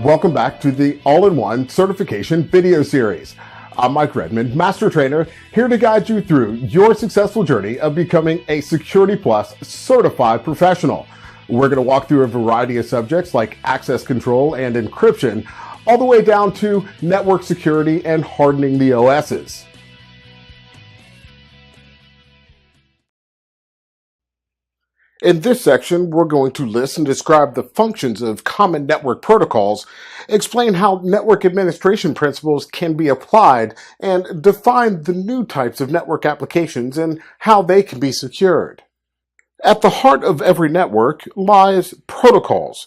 Welcome back to the All-in-One Certification video series. I'm Mike Redmond, Master Trainer, here to guide you through your successful journey of becoming a Security Plus certified professional. We're going to walk through a variety of subjects like access control and encryption, all the way down to network security and hardening the OSs. In this section, we're going to list and describe the functions of common network protocols, explain how network administration principles can be applied, and define the new types of network applications and how they can be secured. At the heart of every network lies protocols.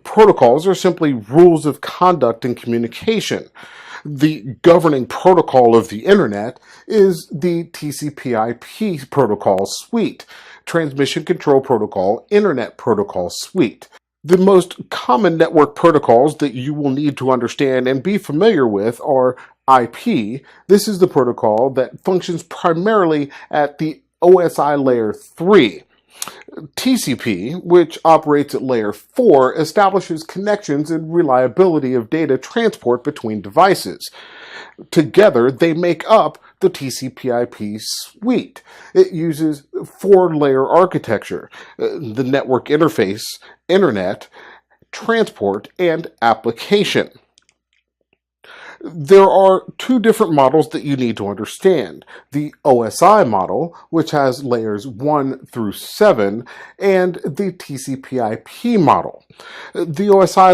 Protocols are simply rules of conduct and communication. The governing protocol of the Internet is the TCP/IP protocol suite, Transmission Control Protocol Internet Protocol Suite. The most common network protocols that you will need to understand and be familiar with are IP. This is the protocol that functions primarily at the OSI layer 3. TCP, which operates at layer 4, establishes connections and reliability of data transport between devices. Together, they make up the TCP/IP suite. It uses 4-layer architecture: the network interface, internet, transport, and application. There are two different models that you need to understand. The OSI model, which has layers 1 through 7, and the TCP/IP model. The OSI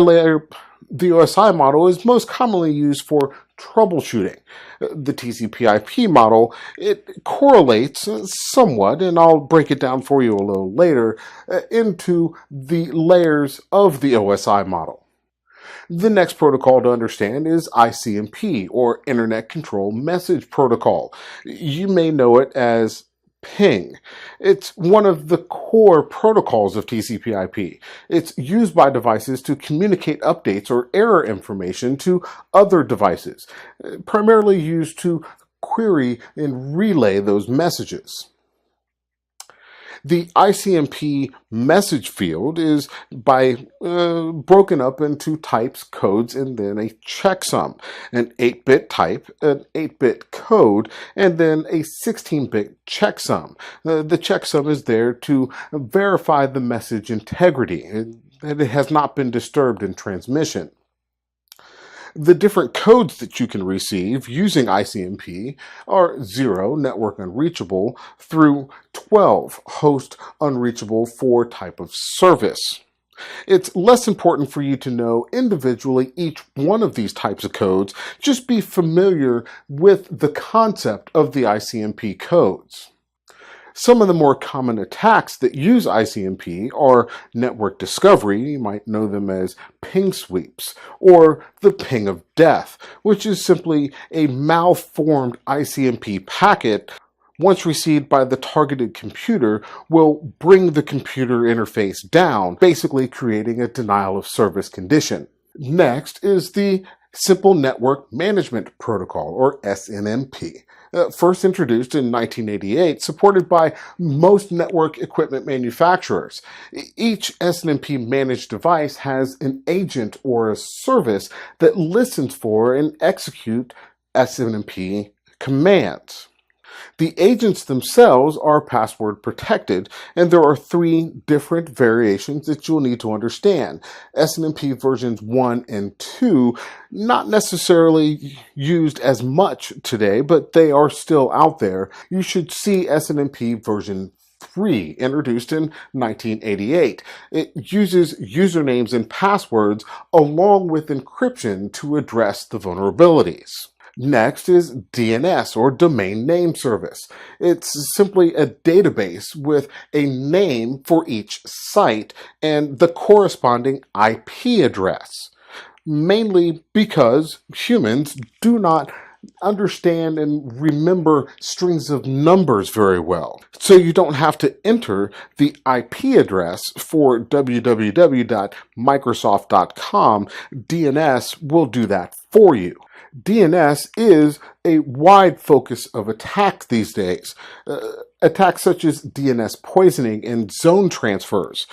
model is most commonly used for troubleshooting. The TCP/IP model, it correlates somewhat, and I'll break it down for you a little later, into the layers of the OSI model. The next protocol to understand is ICMP, or Internet Control Message Protocol. You may know it as ping. It's one of the core protocols of TCP/IP. It's used by devices to communicate updates or error information to other devices, primarily used to query and relay those messages. The ICMP message field is broken up into types, codes, and then a checksum, an 8-bit type, an 8-bit code, and then a 16-bit checksum. The checksum is there to verify the message integrity, that it has not been disturbed in transmission. The different codes that you can receive using ICMP are 0, network unreachable, through 12, host unreachable for type of service. It's less important for you to know individually each one of these types of codes. Just be familiar with the concept of the ICMP codes. Some of the more common attacks that use ICMP are network discovery, you might know them as ping sweeps, or the ping of death, which is simply a malformed ICMP packet, once received by the targeted computer, will bring the computer interface down, basically creating a denial of service condition. Next is the Simple Network Management Protocol, or SNMP. First introduced in 1988, supported by most network equipment manufacturers. Each SNMP managed device has an agent or a service that listens for and executes SNMP commands. The agents themselves are password protected, and there are 3 different variations that you'll need to understand. SNMP versions 1 and 2, not necessarily used as much today, but they are still out there. You should see SNMP version 3, introduced in 1988. It uses usernames and passwords along with encryption to address the vulnerabilities. Next is DNS, or Domain Name Service. It's simply a database with a name for each site and the corresponding IP address, mainly because humans do not understand and remember strings of numbers very well. So you don't have to enter the IP address for www.microsoft.com. DNS will do that for you. DNS is a wide focus of attack these days. Attacks such as DNS poisoning and zone transfers.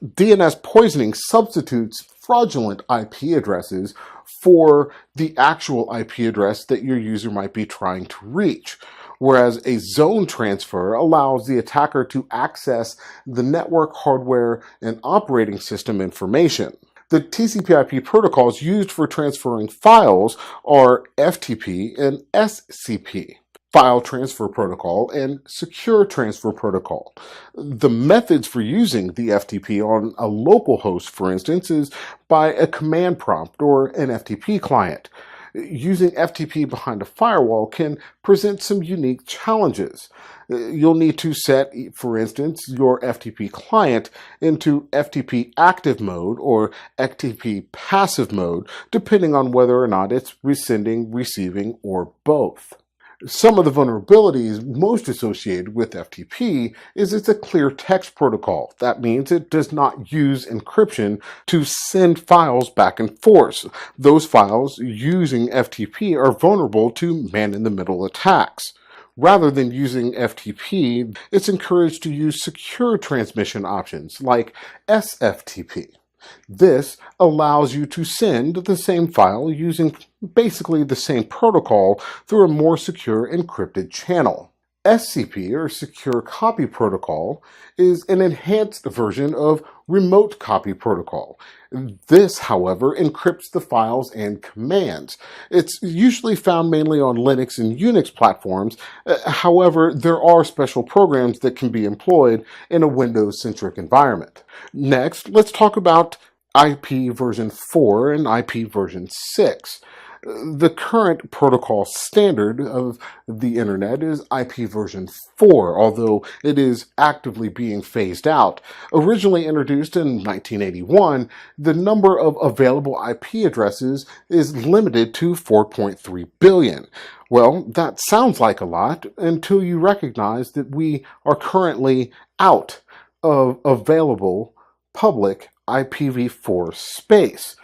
DNS poisoning substitutes fraudulent IP addresses for the actual IP address that your user might be trying to reach. Whereas a zone transfer allows the attacker to access the network, hardware, and operating system information. The TCP/IP protocols used for transferring files are FTP and SCP. File Transfer Protocol and Secure Transfer Protocol. The methods for using the FTP on a local host, for instance, is by a command prompt or an FTP client. Using FTP behind a firewall can present some unique challenges. You'll need to set, for instance, your FTP client into FTP active mode or FTP passive mode, depending on whether or not it's sending, receiving, or both. Some of the vulnerabilities most associated with FTP is it's a clear text protocol. That means it does not use encryption to send files back and forth. Those files using FTP are vulnerable to man-in-the-middle attacks. Rather than using FTP, it's encouraged to use secure transmission options like SFTP. This allows you to send the same file using basically the same protocol through a more secure encrypted channel. SCP, or Secure Copy Protocol, is an enhanced version of Remote Copy Protocol. This, however, encrypts the files and commands. It's usually found mainly on Linux and Unix platforms. However, there are special programs that can be employed in a Windows-centric environment. Next, let's talk about IP version 4 and IP version 6. The current protocol standard of the internet is IP version 4, although it is actively being phased out. Originally introduced in 1981, the number of available IP addresses is limited to 4.3 billion. Well, that sounds like a lot until you recognize that we are currently out of available public IPv4 space.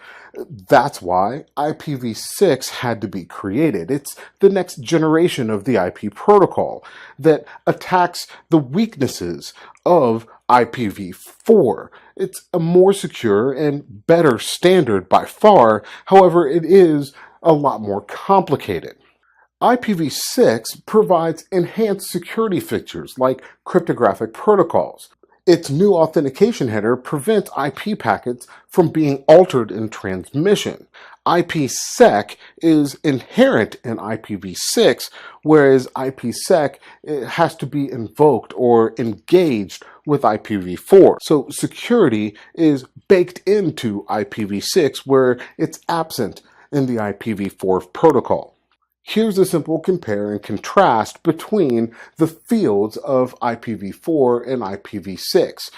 That's why IPv6 had to be created. It's the next generation of the IP protocol that attacks the weaknesses of IPv4. It's a more secure and better standard by far. However, it is a lot more complicated. IPv6 provides enhanced security features like cryptographic protocols. Its new authentication header prevents IP packets from being altered in transmission. IPsec is inherent in IPv6, whereas IPsec has to be invoked or engaged with IPv4. So security is baked into IPv6 where it's absent in the IPv4 protocol. Here's a simple compare and contrast between the fields of IPv4 and IPv6.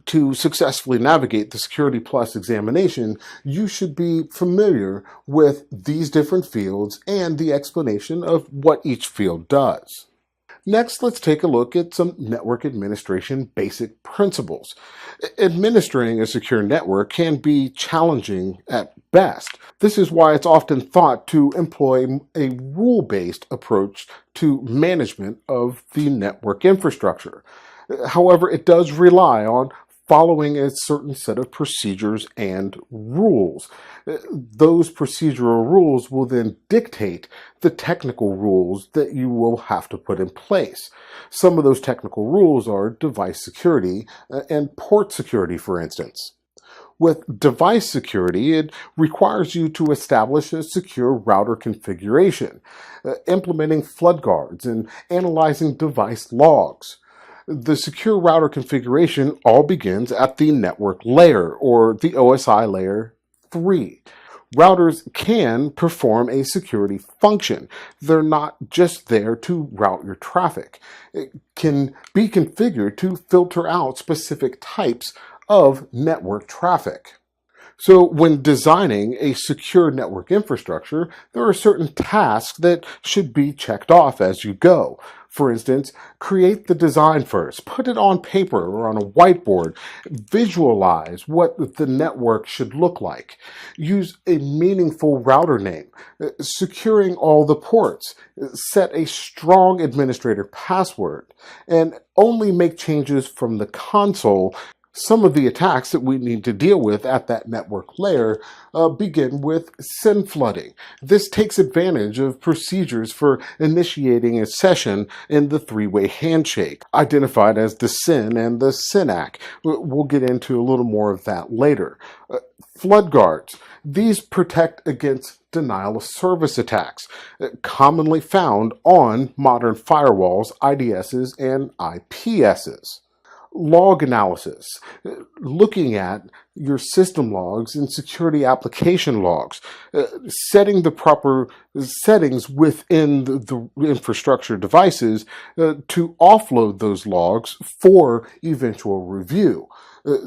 To successfully navigate the Security Plus examination, you should be familiar with these different fields and the explanation of what each field does. Next, let's take a look at some network administration basic principles. Administering a secure network can be challenging at best. This is why it's often thought to employ a rule-based approach to management of the network infrastructure. However, it does rely on following a certain set of procedures and rules. Those procedural rules will then dictate the technical rules that you will have to put in place. Some of those technical rules are device security and port security, for instance. With device security, it requires you to establish a secure router configuration, implementing flood guards and analyzing device logs. The secure router configuration all begins at the network layer, or the OSI layer 3. Routers can perform a security function. They're not just there to route your traffic. It can be configured to filter out specific types of network traffic. So when designing a secure network infrastructure, there are certain tasks that should be checked off as you go. For instance, create the design first, put it on paper or on a whiteboard, visualize what the network should look like, use a meaningful router name, securing all the ports, set a strong administrator password, and only make changes from the console Some of the attacks that we need to deal with at that network layer begin with SYN flooding. This takes advantage of procedures for initiating a session in the three-way handshake, identified as the SYN and the SYNAC. We'll get into a little more of that later. Flood guards. These protect against denial of service attacks, commonly found on modern firewalls, IDSs, and IPSs. Log analysis, looking at your system logs and security application logs, setting the proper settings within the infrastructure devices to offload those logs for eventual review.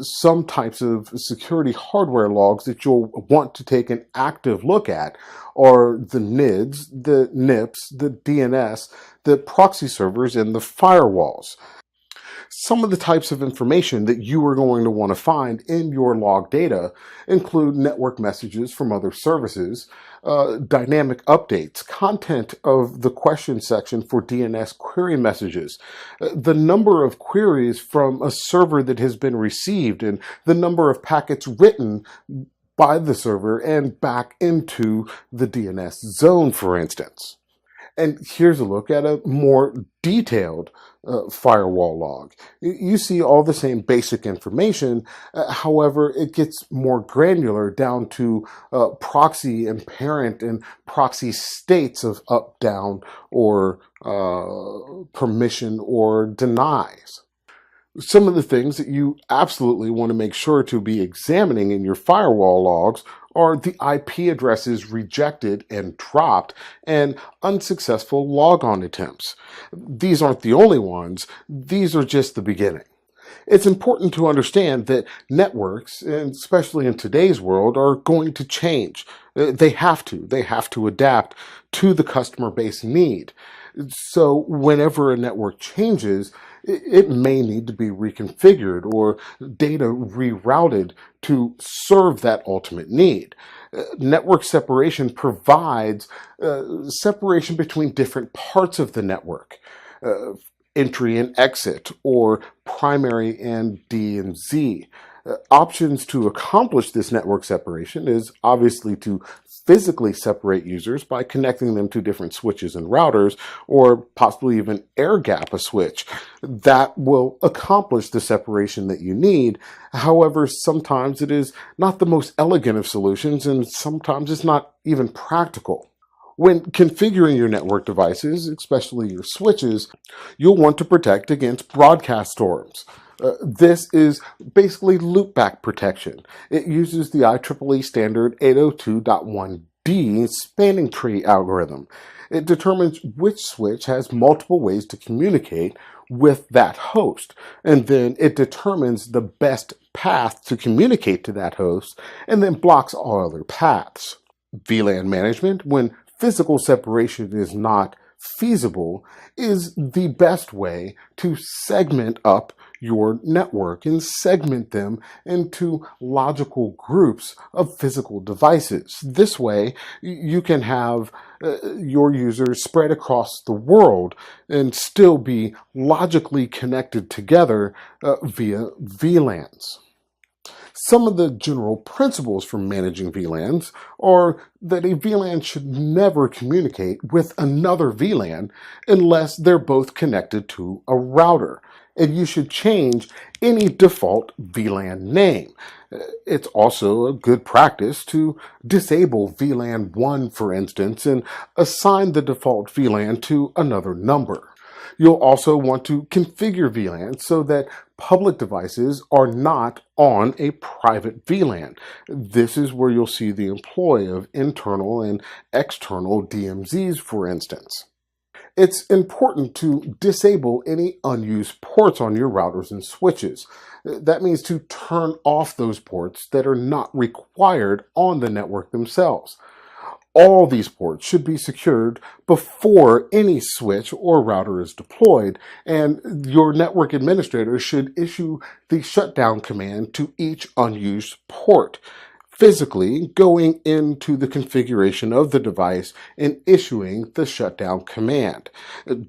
Some types of security hardware logs that you'll want to take an active look at are the NIDs, the NIPs, the DNS, the proxy servers, and the firewalls. Some of the types of information that you are going to want to find in your log data include network messages from other services, dynamic updates, content of the question section for DNS query messages, the number of queries from a server that has been received, and the number of packets written by the server and back into the DNS zone, for instance. And here's a look at a more detailed firewall log. You see all the same basic information, however, it gets more granular down to proxy and parent and proxy states of up, down, or permission or denies. Some of the things that you absolutely want to make sure to be examining in your firewall logs are the IP addresses rejected and dropped and unsuccessful logon attempts. These aren't the only ones. These are just the beginning. It's important to understand that networks, and especially in today's world, are going to change. They have to adapt to the customer base need. So whenever a network changes, it may need to be reconfigured or data rerouted to serve that ultimate need. Network separation provides separation between different parts of the network, entry and exit, or primary and D and Z. Options to accomplish this network separation is obviously to physically separate users by connecting them to different switches and routers, or possibly even air gap a switch. That will accomplish the separation that you need. However, sometimes it is not the most elegant of solutions, and sometimes it's not even practical. When configuring your network devices, especially your switches, you'll want to protect against broadcast storms. This is basically loopback protection. It uses the IEEE standard 802.1d spanning tree algorithm. It determines which switch has multiple ways to communicate with that host, and then it determines the best path to communicate to that host, and then blocks all other paths. VLAN management, when physical separation is not feasible, is the best way to segment up your network and segment them into logical groups of physical devices. This way, you can have your users spread across the world and still be logically connected together via VLANs. Some of the general principles for managing VLANs are that a VLAN should never communicate with another VLAN unless they're both connected to a router. And you should change any default VLAN name. It's also a good practice to disable VLAN 1, for instance, and assign the default VLAN to another number. You'll also want to configure VLANs so that public devices are not on a private VLAN. This is where you'll see the employ of internal and external DMZs, for instance. It's important to disable any unused ports on your routers and switches. That means to turn off those ports that are not required on the network themselves. All these ports should be secured before any switch or router is deployed, and your network administrator should issue the shutdown command to each unused port. physically going into the configuration of the device and issuing the shutdown command.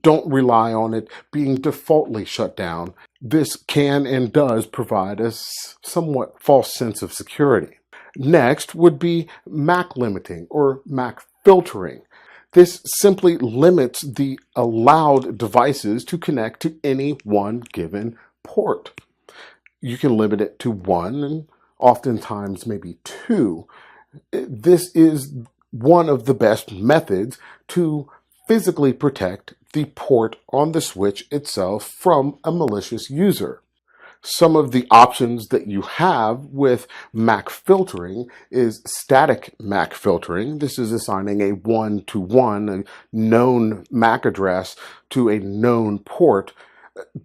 Don't rely on it being defaultly shut down. This can and does provide a somewhat false sense of security. Next would be MAC limiting or MAC filtering. This simply limits the allowed devices to connect to any one given port. You can limit it to one and oftentimes maybe two. This is one of the best methods to physically protect the port on the switch itself from a malicious user. Some of the options that you have with MAC filtering is static MAC filtering. This is assigning a one-to-one, a known MAC address to a known port.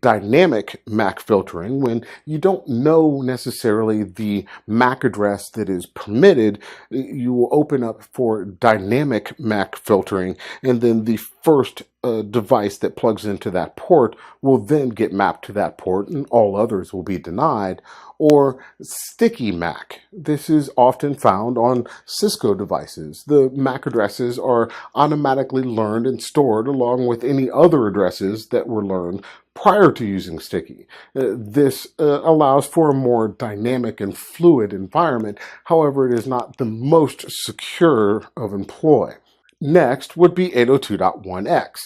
Dynamic MAC filtering, when you don't know necessarily the MAC address that is permitted, you will open up for dynamic MAC filtering, and then the first device that plugs into that port will then get mapped to that port and all others will be denied. Or sticky MAC. This is often found on Cisco devices. The MAC addresses are automatically learned and stored along with any other addresses that were learned prior to using sticky. This allows for a more dynamic and fluid environment. However, it is not the most secure of employ. Next would be 802.1x.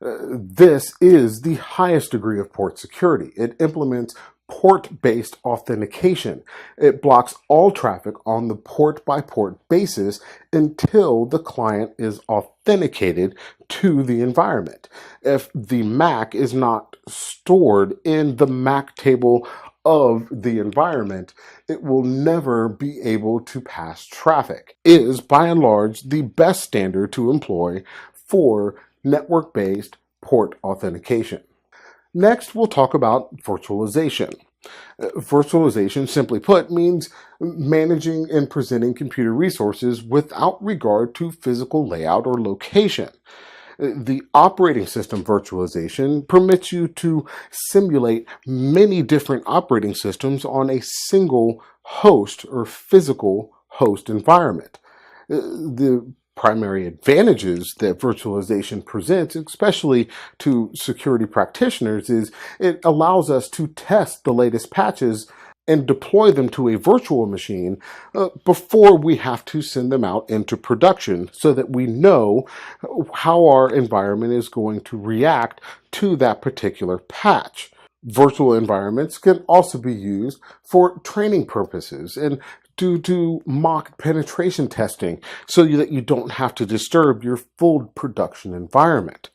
This is the highest degree of port security. It implements port-based authentication. It blocks all traffic on the port-by-port basis until the client is authenticated to the environment. If the MAC is not stored in the MAC table of the environment, it will never be able to pass traffic. It is by and large the best standard to employ for network-based port authentication. Next, we'll talk about virtualization. Virtualization, simply put, means managing and presenting computer resources without regard to physical layout or location. The operating system virtualization permits you to simulate many different operating systems on a single host or physical host environment. The primary advantages that virtualization presents, especially to security practitioners, is it allows us to test the latest patches and deploy them to a virtual machine before we have to send them out into production so that we know how our environment is going to react to that particular patch. Virtual environments can also be used for training purposes and due to mock penetration testing so that you don't have to disturb your full production environment.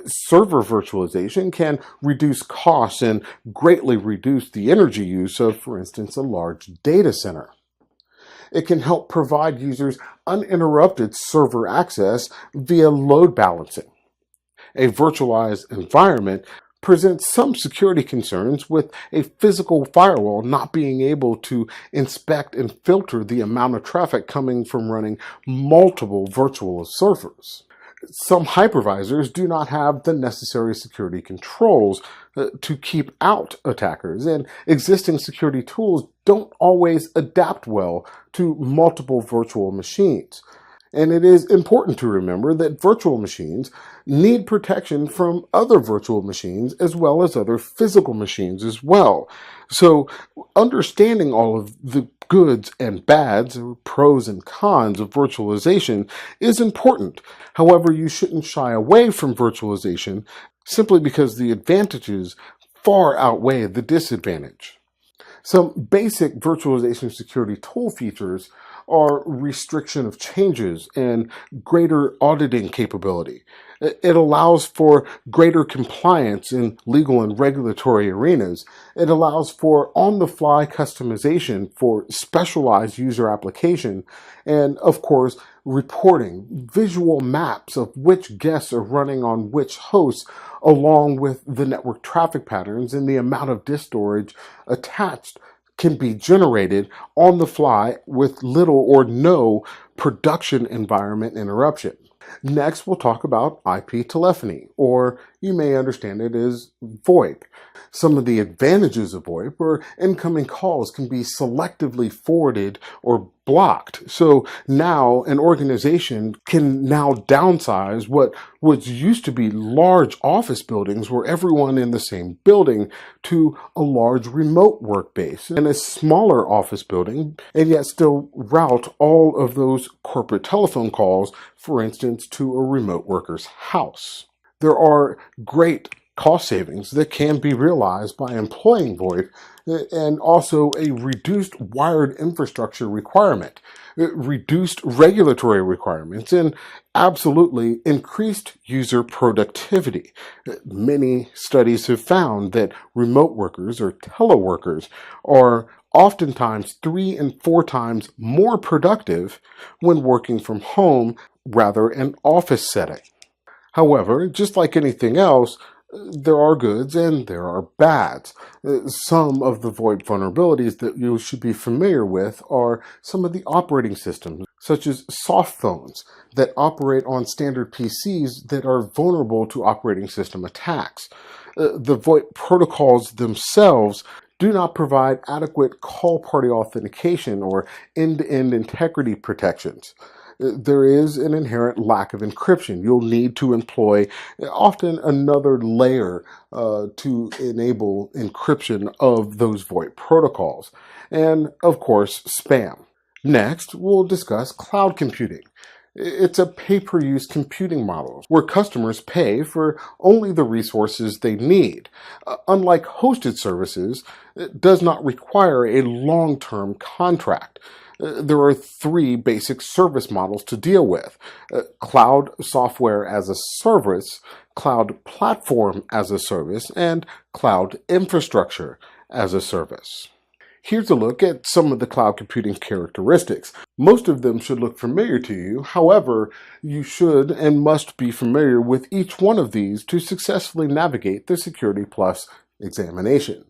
Server virtualization can reduce costs and greatly reduce the energy use of, for instance, a large data center. It can help provide users uninterrupted server access via load balancing. A virtualized environment presents some security concerns with a physical firewall not being able to inspect and filter the amount of traffic coming from running multiple virtual servers. Some hypervisors do not have the necessary security controls to keep out attackers, and existing security tools don't always adapt well to multiple virtual machines. And it is important to remember that virtual machines need protection from other virtual machines as well as other physical machines as well. So understanding all of the goods and bads, or pros and cons of virtualization is important. However, you shouldn't shy away from virtualization simply because the advantages far outweigh the disadvantage. Some basic virtualization security tool features are restriction of changes and greater auditing capability. It allows for greater compliance in legal and regulatory arenas. It allows for on-the-fly customization for specialized user application, and of course, reporting, visual maps of which guests are running on which hosts, along with the network traffic patterns and the amount of disk storage attached can be generated on the fly with little or no production environment interruption. Next, we'll talk about IP telephony, or you may understand it as VoIP. Some of the advantages of VoIP are incoming calls can be selectively forwarded or blocked. So now an organization can now downsize what used to be large office buildings where everyone in the same building to a large remote work base and a smaller office building, and yet still route all of those corporate telephone calls, for instance, to a remote worker's house. There are great cost savings that can be realized by employing VoIP, and also a reduced wired infrastructure requirement, reduced regulatory requirements, and absolutely increased user productivity. Many studies have found that remote workers or teleworkers are oftentimes 3 and 4 times more productive when working from home rather an office setting. However, just like anything else, there are goods and there are bads. Some of the VoIP vulnerabilities that you should be familiar with are some of the operating systems, such as soft phones that operate on standard PCs that are vulnerable to operating system attacks. The VoIP protocols themselves do not provide adequate call party authentication or end-to-end integrity protections. There is an inherent lack of encryption. You'll need to employ often another layer to enable encryption of those VoIP protocols. And of course, spam. Next, we'll discuss cloud computing. It's a pay-per-use computing model where customers pay for only the resources they need. Unlike hosted services, it does not require a long-term contract. There are 3 basic service models to deal with: cloud software as a service, cloud platform as a service, and cloud infrastructure as a service. Here's a look at some of the cloud computing characteristics. Most of them should look familiar to you. However, you should and must be familiar with each one of these to successfully navigate the Security Plus examination.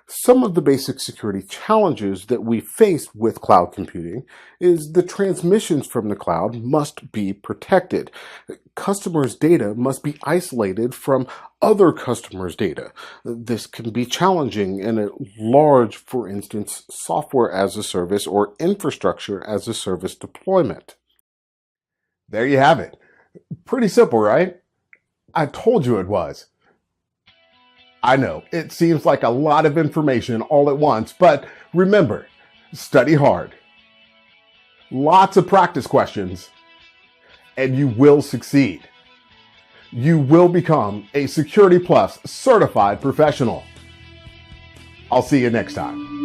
Some of the basic security challenges that we face with cloud computing is the transmissions from the cloud must be protected. Customers' data must be isolated from other customers' data. This can be challenging in a large, for instance, software as a service or infrastructure as a service deployment. There you have it. Pretty simple, right? I told you it was. I know, it seems like a lot of information all at once, but remember, study hard. Lots of practice questions, and you will succeed. You will become a Security Plus certified professional. I'll see you next time.